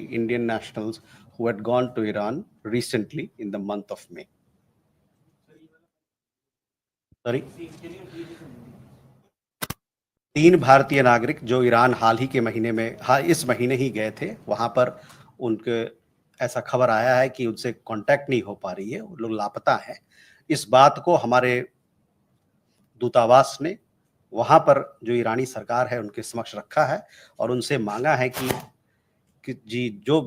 Indian nationals who had gone to Iran recently in the month of May. Sorry? 3 भारतीय नागरिक जो Iran हाल ही के महीने में इस महीने ही गए थे, वहां पर उनके ऐसा खबर आया है कि उनसे कांटेक्ट नहीं हो पा रही है, वो लोग लापता हैं। इस बात को हमारे दूतावास ने वहां पर जो ईरानी सरकार है उनके समक्ष रखा है और उनसे मांगा है कि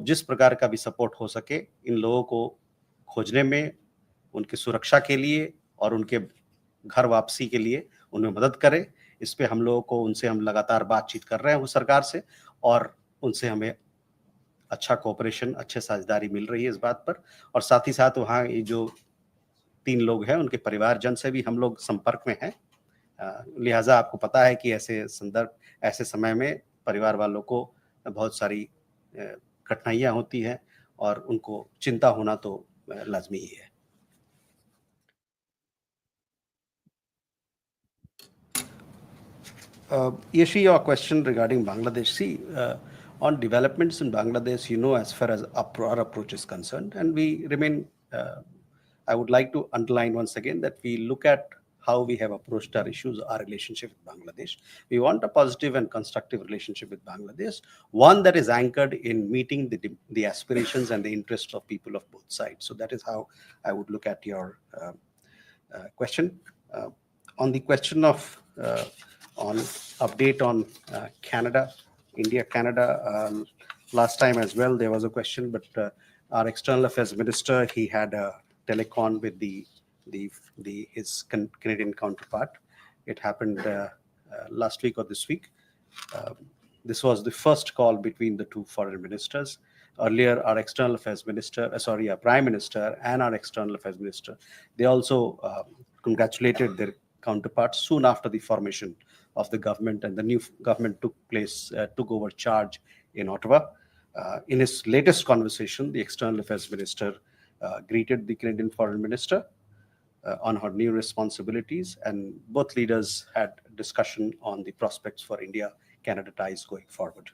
जिस प्रकार का भी सपोर्ट हो सके इन लोगों को खोजने में, उनकी सुरक्षा के लिए और उनके घर वापसी के लिए उन्हें मदद करें। इस पे उनसे हम लगातार बातचीत कर रहे हैं उस सरकार से और उनसे हमें अच्छा कोऑपरेशन, अच्छे साझेदारी मिल रही है इस बात पर। और साथ ही साथ वहाँ ये जो 3 लोग हैं उनके परिवारजन से भी हम लोग संपर्क में हैं। लिहाजा आपको पता है कि ऐसे समय में परिवार वालों को बहुत सारी कठिनाइयाँ होती हैं और उनको चिंता होना तो लाजमी ही है। Yeshi, your question regarding Bangladesh. See, on developments in Bangladesh, as far as our approach is concerned, and we remain, I would like to underline once again that we look at how we have approached our issues, our relationship with Bangladesh. We want a positive and constructive relationship with Bangladesh, one that is anchored in meeting the aspirations and the interests of people of both sides. So that is how I would look at your question. On the question of on update on Canada, India, Canada. Last time as well, there was a question, but our external affairs minister, he had a telecon with his Canadian counterpart. It happened last week or this week. This was the first call between the 2 foreign ministers. Earlier, our external affairs minister, our prime minister and our external affairs minister, they also congratulated their counterparts soon after the formation of the government, and the new government took over charge in Ottawa. In his latest conversation, the external affairs minister greeted the Canadian foreign minister on her new responsibilities, and both leaders had discussion on the prospects for India-Canada ties going forward.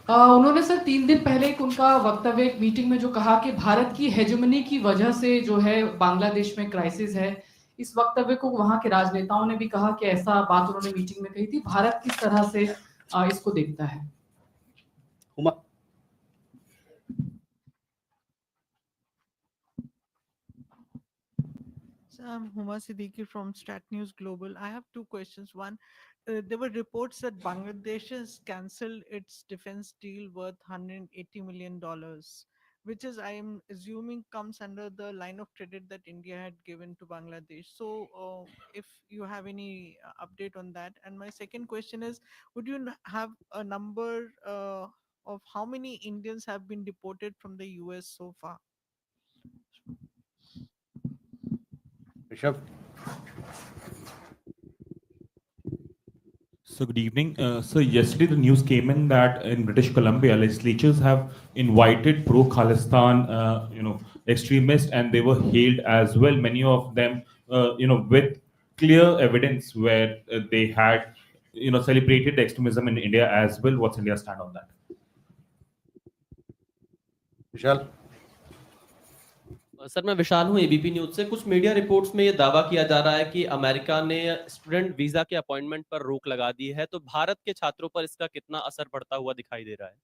उन्होंने sir 3 दिन पहले उनका वक्तव्य एक meeting में जो कहा कि भारत की हेजेमनी की वजह से जो है बांग्लादेश में क्राइसिस है। इस वक्तव्य को वहां के राजनेताओं ने भी कहा कि ऐसा बात उन्होंने मीटिंग में कही थी। भारत किस तरह से इसको देखता है? Uma. So I'm Huma Siddiqui from Stat News Global. I have 2 questions. One, there were reports that Bangladesh has cancelled its defense deal worth $180 million, which is, I am assuming, comes under the line of credit that India had given to Bangladesh. So if you have any update on that. And my second question is, would you have a number of how many Indians have been deported from the US so far? Rishabh. So good evening. So yesterday the news came in that in British Columbia, legislatures have invited pro-Khalistan, extremists, and they were hailed as well. Many of them, with clear evidence where they had, celebrated extremism in India as well. What's India's stand on that? Vishal. Sir मैं विशाल हूं ABP news से। कुछ media reports में ये दावा किया जा रहा है कि अमेरिका ने स्टूडेंट वीजा के अपॉइंटमेंट पर रोक लगा दी है, तो भारत के छात्रों पर इसका कितना असर पड़ता हुआ दिखाई दे रहा है?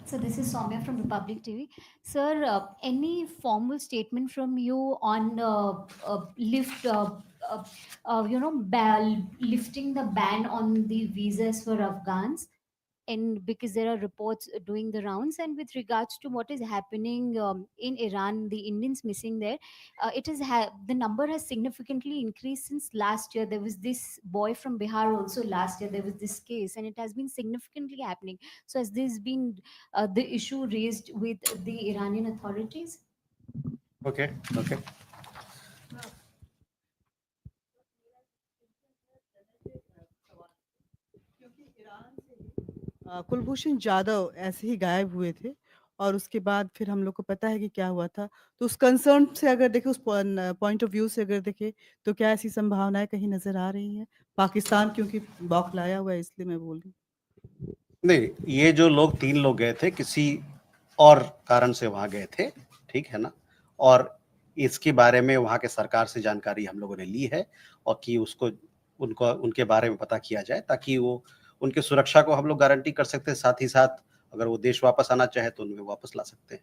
So this is Soumya from Republic TV. Sir, any formal statement from you on lifting the ban on the visas for Afghans? And because there are reports doing the rounds, and with regards to what is happening in Iran, the Indians missing there, the number has significantly increased since last year. There was this boy from Bihar also last year. There was this case, and it has been significantly happening. So has this been the issue raised with the Iranian authorities? Okay. Kulbhushan Jadhav ऐसे ही गायब हुए थे और उसके बाद फिर हम लोग को पता है कि क्या हुआ था। तो उस कंसर्न से अगर देखें, उस पॉइंट ऑफ व्यू से अगर देखें, तो क्या ऐसी संभावनाएं कहीं नजर आ रही हैं? पाकिस्तान क्योंकि बौखलाया हुआ है, इसलिए मैं बोल रही हूँ। नहीं, ये जो लोग 3 लोग गए थे किसी और कारण से वहां गए थे, ठीक है ना? और इसके बारे में वहां के सरकार से जानकारी हम लोगों ने ली है और कि उसको उनको उनके बारे में पता किया जाए ताकि वो उनके सुरक्षा को हम लोग गारंटी कर सकते हैं। साथ ही साथ अगर वो देश वापस आना चाहे तो उन्हें वापस ला सकते हैं।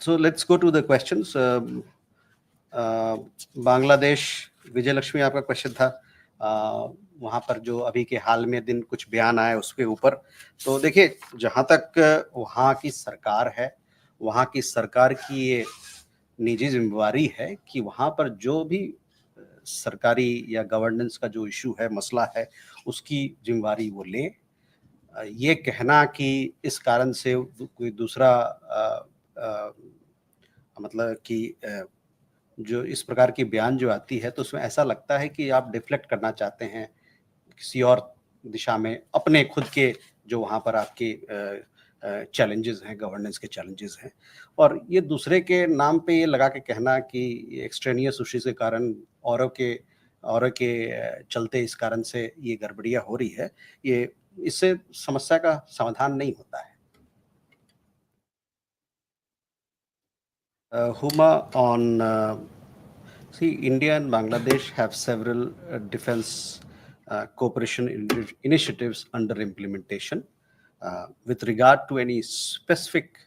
So let's go to the questions. Bangladesh, विजय लक्ष्मी आपका क्वेश्चन था वहाँ पर जो अभी के हाल में दिन कुछ बयान आए उसके ऊपर। तो देखिए, जहाँ तक वहाँ की सरकार है, वहाँ की सरकार की ये निजी जिम्मेवारी है कि वहाँ पर जो भी सरकारी या गवर्नेंस का जो इशू है, मसला है, उसकी जिम्मेवारी वो लें। ये कहना कि इस कारण से कोई दूसरा मतलब कि जो इस प्रकार की बयान जो आती है तो उसमें ऐसा लगता है कि आप डिफ्लेक्ट करना चाहते हैं किसी और दिशा में, अपने खुद के जो वहाँ पर आपके चैलेंजेस हैं, गवर्नेंस के चैलेंजेस हैं, और ये दूसरे के नाम पे ये लगा के कहना कि एक्सट्रेनियस इश्यूज के कारण औरों के चलते इस कारण से ये गड़बड़ियाँ हो रही है, ये इससे समस्या का समाधान नहीं होता है। Huma, on see, India and Bangladesh have several defense cooperation initiatives under implementation. With regard to any specific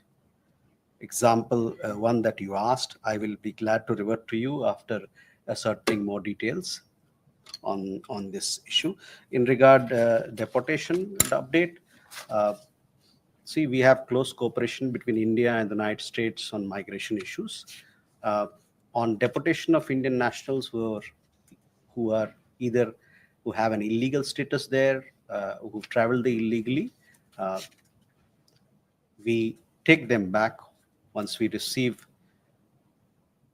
example, one that you asked, I will be glad to revert to you after ascertaining more details on this issue. In regard deportation update, see, we have close cooperation between India and the United States on migration issues. On deportation of Indian nationals who are either who have an illegal status there, who've traveled illegally, we take them back once we receive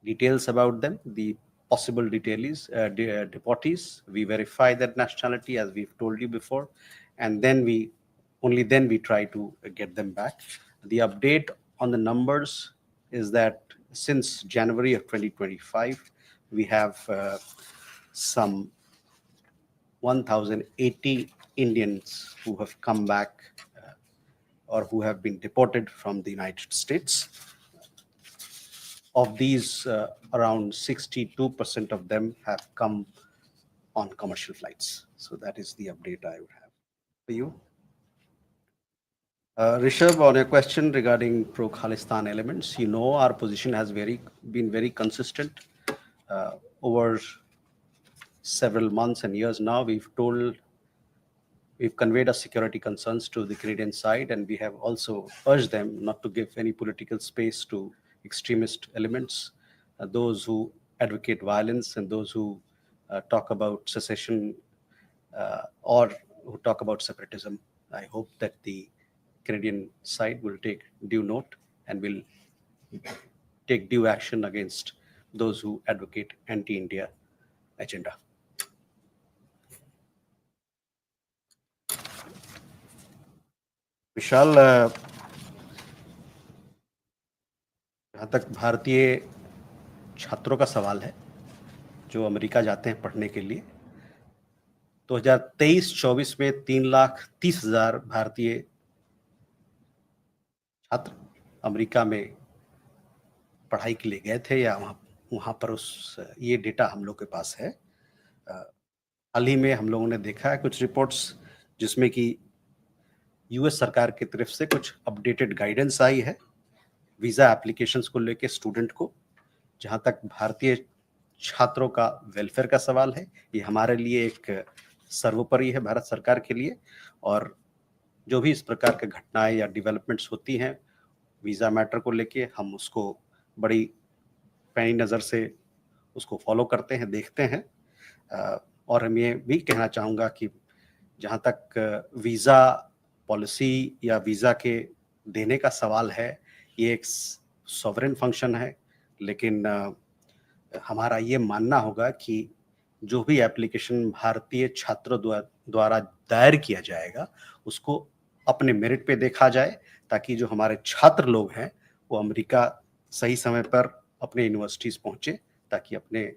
details about them, the possible deportees. We verify their nationality as we've told you before, and then only then we try to get them back. The update on the numbers is that since January of 2025, we have some 1,080 Indians who have come back or who have been deported from the United States. Of these, around 62% of them have come on commercial flights. So that is the update I would have for you. Rishabh, on your question regarding pro-Khalistan elements, you know our position has been very consistent over several months and years now. We've conveyed our security concerns to the Canadian side, and we have also urged them not to give any political space to extremist elements, those who advocate violence and those who talk about secession or who talk about separatism. I hope that the Canadian side will take due note and will take due action against those who advocate anti-India agenda. विशाल, जहाँ तक भारतीय छात्रों का सवाल है जो America जाते हैं पढ़ने के लिए, 2023-24 में 3,30,000 भारतीय छात्र अमेरिका में पढ़ाई के लिए गए थे या वहाँ पर ये डेटा हम लोग के पास है। हाल ही में हम लोगों ने देखा है कुछ रिपोर्ट्स जिसमें कि यूएस सरकार की तरफ से कुछ अपडेटेड गाइडेंस आई है वीज़ा एप्लीकेशंस को लेके स्टूडेंट को। जहाँ तक भारतीय छात्रों का वेलफेयर का सवाल है, ये हमारे लिए एक सर्वोपरि है भारत सरकार के लिए, और जो भी इस प्रकार के घटनाएं या डेवलपमेंट्स होती हैं वीज़ा मैटर को लेके, हम उसको बड़ी पैनी नज़र से उसको फॉलो करते हैं, देखते हैं। और हम ये भी कहना चाहूँगा कि जहाँ तक वीज़ा पॉलिसी या वीज़ा के देने का सवाल है, ये एक सॉवरेन फंक्शन है, लेकिन हमारा ये मानना होगा कि जो भी एप्लीकेशन भारतीय छात्रों द्वारा दायर किया जाएगा उसको अपने मेरिट पे देखा जाए, ताकि जो हमारे छात्र लोग हैं वो अमेरिका सही समय पर अपने यूनिवर्सिटीज पहुंचे, ताकि अपने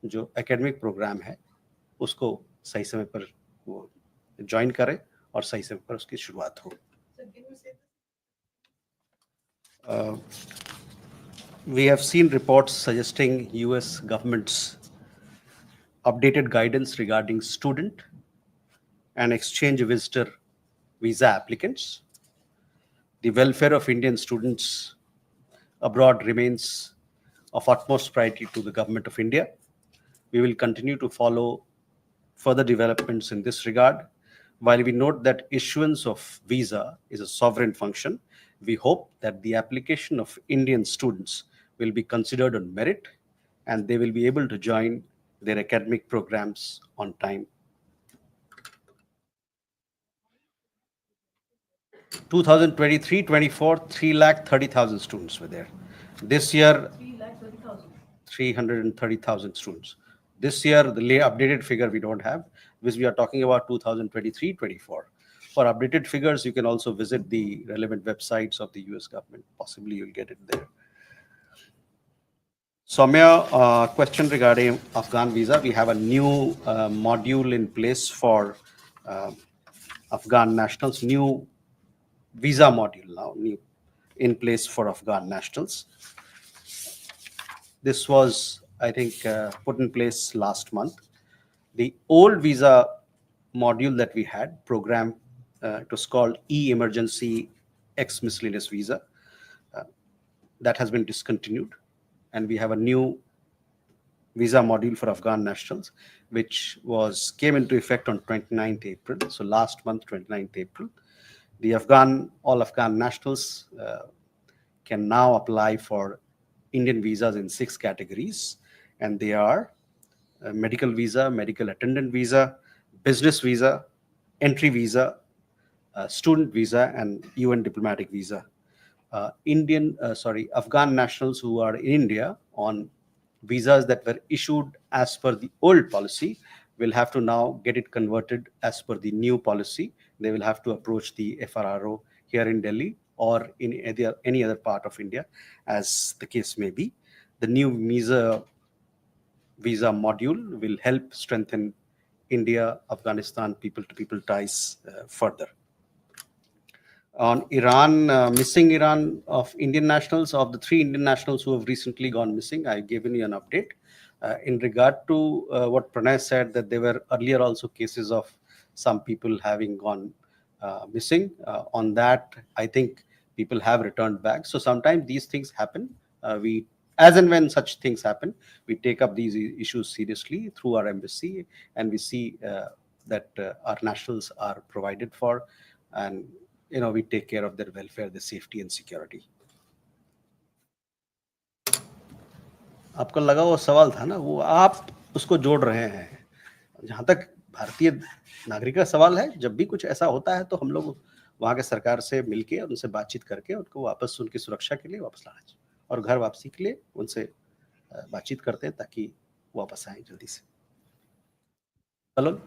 जो एकेडमिक प्रोग्राम है उसको सही समय पर वो ज्वाइन करें और सही समय पर उसकी शुरुआत हो। We have seen reports suggesting US government's updated guidance regarding student and exchange visitor visa applicants. The welfare of Indian students abroad remains of utmost priority to the government of India. We will continue to follow further developments in this regard. While we note that issuance of visa is a sovereign function, we hope that the application of Indian students will be considered on merit and they will be able to join their academic programs on time. 2023-24, 330,000 students were there. This year, 330,000 students. This year, the updated figure we don't have, because we are talking about 2023-24. For updated figures, you can also visit the relevant websites of the US government. Possibly you'll get it there. Soumya, question regarding Afghan visa. We have a new module in place for Afghan nationals, new visa module now, new in place for Afghan nationals. This was, I think, put in place last month. The old visa module that we had, program, it was called E-Emergency X Miscellaneous Visa. That has been discontinued, and we have a new visa module for Afghan nationals, which came into effect on 29th April. So last month, 29th April, the all Afghan nationals can now apply for Indian visas in 6 categories, and they are medical visa, medical attendant visa, business visa, entry visa, student visa, and UN diplomatic visa. Afghan nationals who are in India on visas that were issued as per the old policy will have to now get it converted as per the new policy. They will have to approach the FRRO here in Delhi or in any other part of India, as the case may be. The new visa module will help strengthen India-Afghanistan people-to-people ties further. On Iran, missing Iran of Indian nationals, of the 3 Indian nationals who have recently gone missing, I've given you an update. In regard to what Pranay said, that there were earlier also cases of some people having gone missing. On that, I think people have returned back. So sometimes these things happen. As and when such things happen, we take up these issues seriously through our embassy, and we see that our nationals are provided for, and we take care of their welfare, their safety and security. आपको लगा वो सवाल था ना, वो आप उसको जोड़ रहे हैं। जहां तक भारतीय नागरिक का सवाल है, जब भी कुछ ऐसा होता है तो हम लोग वहां के सरकार से मिलके उनसे बातचीत करके उनको वापस उनकी सुरक्षा के लिए वापस लाना चाहिए, और घर वापसी के लिए उनसे बातचीत करते हैं ताकि वापस आए जल्दी से। चलो।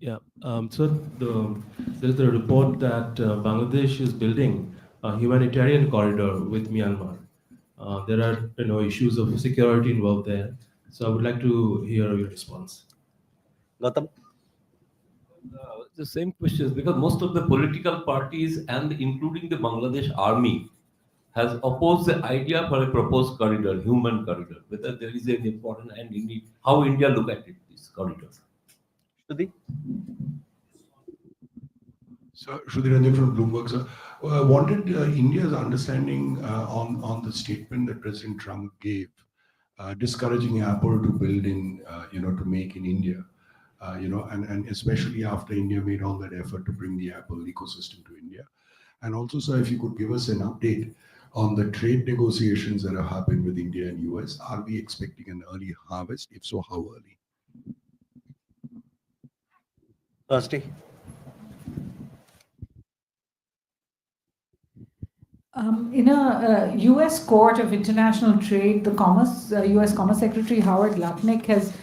Yeah, so there's a report that Bangladesh is building a humanitarian corridor with Myanmar. There are issues of security involved there. So I would like to hear your response. Gautam? The same questions, because most of the political parties and including the Bangladesh army has opposed the idea for a proposed corridor, human corridor, whether there is an important and indeed how India look at it, this corridor. Shruti? So, Shruti Ranjan from Bloomberg, sir. Wanted India's understanding on the statement that President Trump gave, discouraging Apple to build in, to make in India, and especially after India made all that effort to bring the Apple ecosystem to India. And also, sir, if you could give us an update on the trade negotiations that have happened with India and US. Are we expecting an early harvest? If so, how early? Thursday. In a U.S. Court of International Trade, the U.S. Commerce Secretary Howard Lutnick has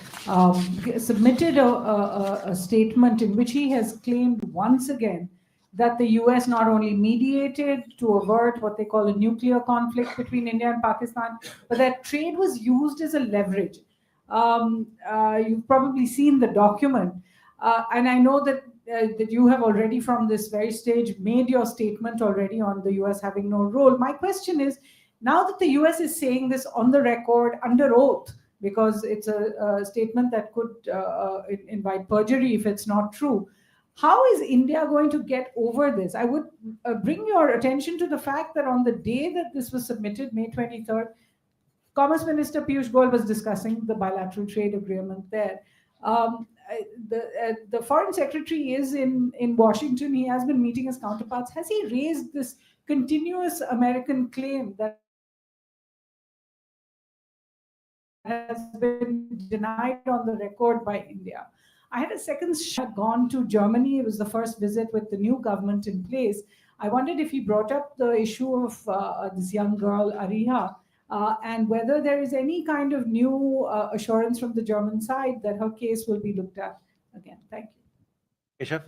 submitted a statement in which he has claimed once again that the U.S. not only mediated to avert what they call a nuclear conflict between India and Pakistan, but that trade was used as a leverage. You've probably seen the document, and I know that you have already from this very stage made your statement already on the US having no role. My question is, now that the US is saying this on the record under oath, because it's a statement that could invite perjury if it's not true, how is India going to get over this? I would bring your attention to the fact that on the day that this was submitted, May 23rd, Commerce Minister Piyush Goyal was discussing the bilateral trade agreement there. The foreign secretary is in Washington. He has been meeting his counterparts. Has he raised this continuous American claim that has been denied on the record by India? I had a second shot gone to Germany. It was the first visit with the new government in place. I wondered if he brought up the issue of this young girl, Ariha, and whether there is any kind of new assurance from the German side that her case will be looked at again. Thank you. Keshav?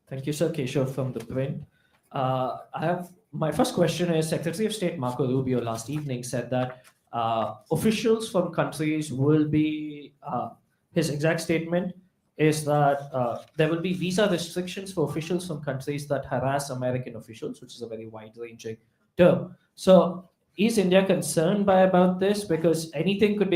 Thank you, sir. Keshav from the Print. I have my first question is Secretary of State Marco Rubio last evening said that officials from countries will be, his exact statement is that there will be visa restrictions for officials from countries that harass American officials, which is a very wide-ranging term. So is India concerned about this? Because anything could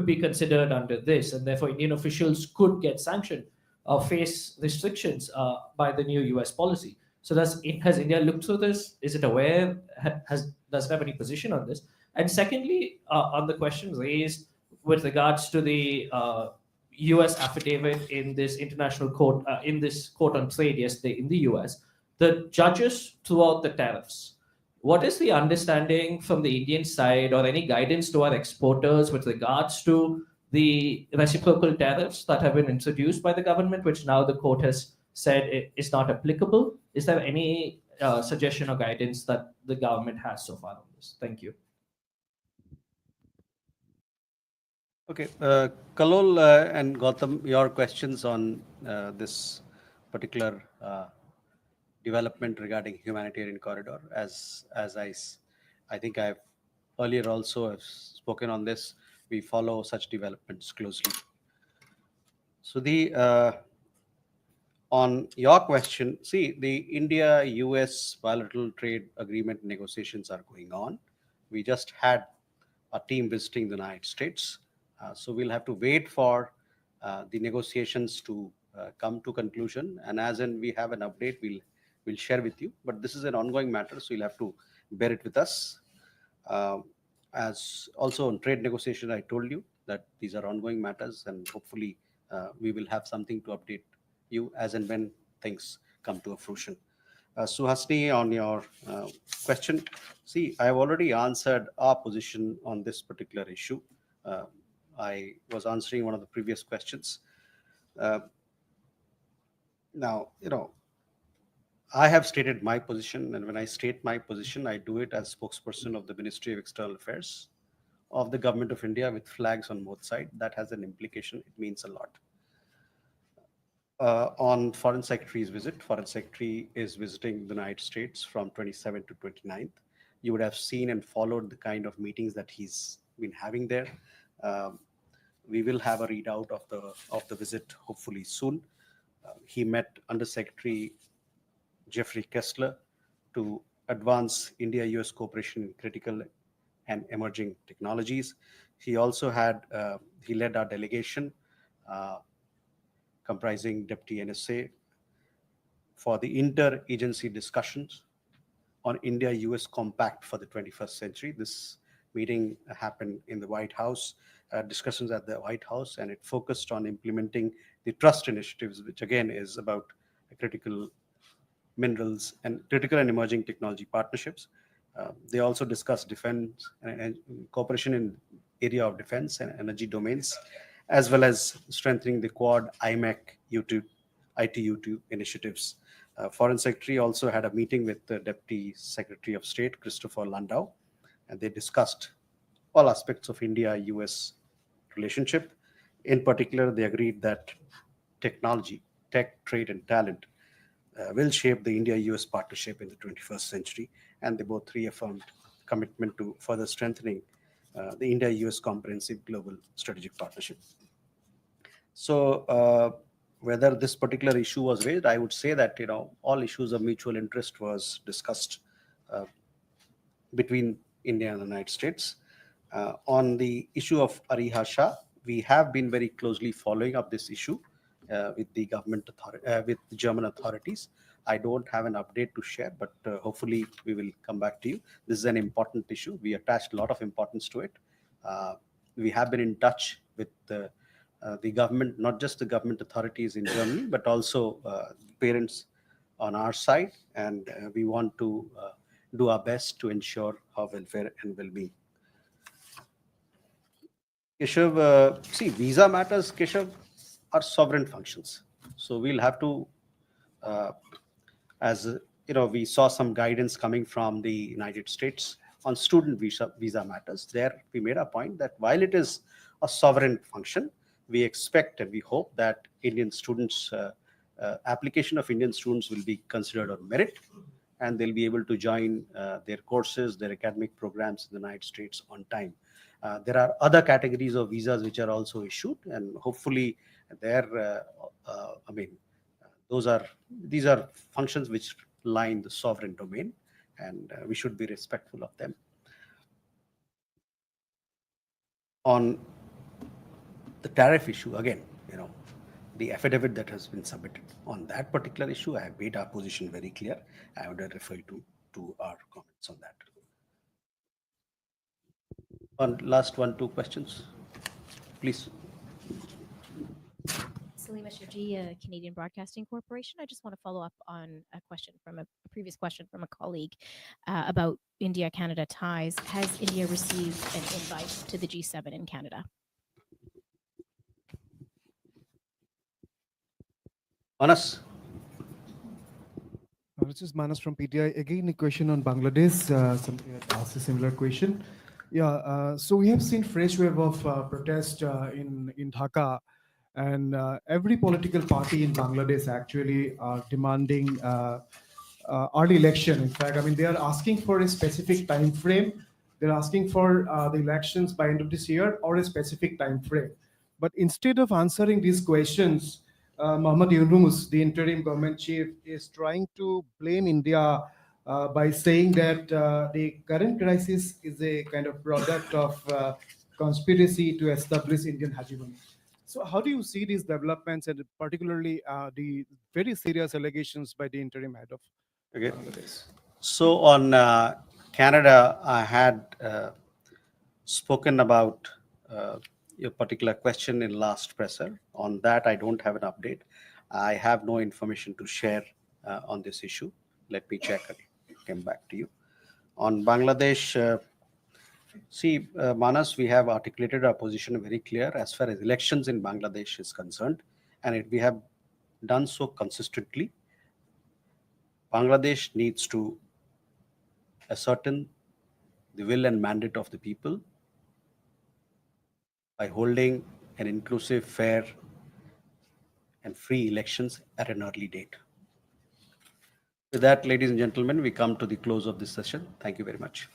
be considered under this, and therefore Indian officials could get sanctioned or face restrictions by the new US policy. So has India looked through this? Is it aware? Does it have any position on this? And secondly, on the question raised with regards to the US affidavit in this international court, in this court on trade yesterday in the US, the judges threw out the tariffs. What is the understanding from the Indian side or any guidance to our exporters with regards to the reciprocal tariffs that have been introduced by the government, which now the court has said is not applicable? Is there any suggestion or guidance that the government has so far on this? Thank you. Okay, Kalol and Gautam, your questions on this particular development regarding humanitarian corridor. As I think I've earlier also have spoken on this, we follow such developments closely. So on your question, see, the India-US bilateral trade agreement negotiations are going on. We just had a team visiting the United States. So we'll have to wait for the negotiations to come to conclusion. And as in we have an update, we'll share with you. But this is an ongoing matter, so you'll have to bear it with us. As also on trade negotiation, I told you that these are ongoing matters, and hopefully we will have something to update you as and when things come to a fruition. Suhasini, on your question, see, I have already answered our position on this particular issue. I was answering one of the previous questions. Now, I have stated my position, and when I state my position, I do it as spokesperson of the Ministry of External Affairs of the Government of India with flags on both sides. That has an implication. It means a lot. On Foreign Secretary's visit, Foreign Secretary is visiting the United States from 27th to 29th. You would have seen and followed the kind of meetings that he's been having there. We will have a readout of the visit hopefully soon. He met Under Secretary Jeffrey Kessler to advance India-US cooperation in critical and emerging technologies. He also he led our delegation comprising Deputy NSA for the inter-agency discussions on India-US Compact for the 21st century. This meeting happened in the White House, discussions at the White House, and it focused on implementing the trust initiatives, which again is about critical minerals and critical and emerging technology partnerships. They also discussed defense and cooperation in area of defense and energy domains, as well as strengthening the Quad IMEC ITU initiatives. Foreign Secretary also had a meeting with the Deputy Secretary of State, Christopher Landau, and they discussed all aspects of India-US relationship. In particular, they agreed that technology, tech, trade, and talent will shape the India-US partnership in the 21st century, and they both reaffirmed commitment to further strengthening the India-US comprehensive global strategic partnership. So, whether this particular issue was raised, I would say that all issues of mutual interest was discussed uh, between India and the United States. On the issue of Ariha Shah, we have been very closely following up this issue with the with the German authorities. I don't have an update to share, but hopefully we will come back to you. This is an important issue. We attached a lot of importance to it. We have been in touch with the government, not just the government authorities in Germany, but also parents on our side, and we want to do our best to ensure our welfare and well-being. Keshav, see, visa matters, Keshav, are sovereign functions. So we'll have to, we saw some guidance coming from the United States on student visa matters. There, we made a point that while it is a sovereign function, we expect and we hope that Indian students, application of Indian students will be considered on merit, and they'll be able to join their courses, their academic programs in the United States on time. There are other categories of visas which are also issued, and hopefully these are functions which lie in the sovereign domain, and we should be respectful of them. On the tariff issue, again, the affidavit that has been submitted on that particular issue, I have made our position very clear. I would refer you to our comments on that. On last 2 questions, please. Salima Shirji, Canadian Broadcasting Corporation. I just want to follow up on a question from a previous question from a colleague about India-Canada ties. Has India received an invite to the G7 in Canada? Manas. This is Manas from PTI. Again, a question on Bangladesh. Somebody had asked a similar question. Yeah, so we have seen fresh wave of protest in Dhaka, and every political party in Bangladesh actually are demanding early election. In fact, I mean, they are asking for a specific time frame. They're asking for the elections by end of this year or a specific time frame. But instead of answering these questions, Mohammad Yunus, the interim government chief, is trying to blame India by saying that the current crisis is a kind of product of conspiracy to establish Indian hegemony. So how do you see these developments, and particularly the very serious allegations by the interim head of Bangladesh? So on Canada, I had spoken about your particular question in last presser. On that, I don't have an update. I have no information to share on this issue. Let me check and come back to you. On Bangladesh, Manas, we have articulated our position very clear as far as elections in Bangladesh is concerned, and we have done so consistently. Bangladesh needs to ascertain the will and mandate of the people by holding an inclusive, fair, and free elections at an early date. With that, ladies and gentlemen, we come to the close of this session. Thank you very much.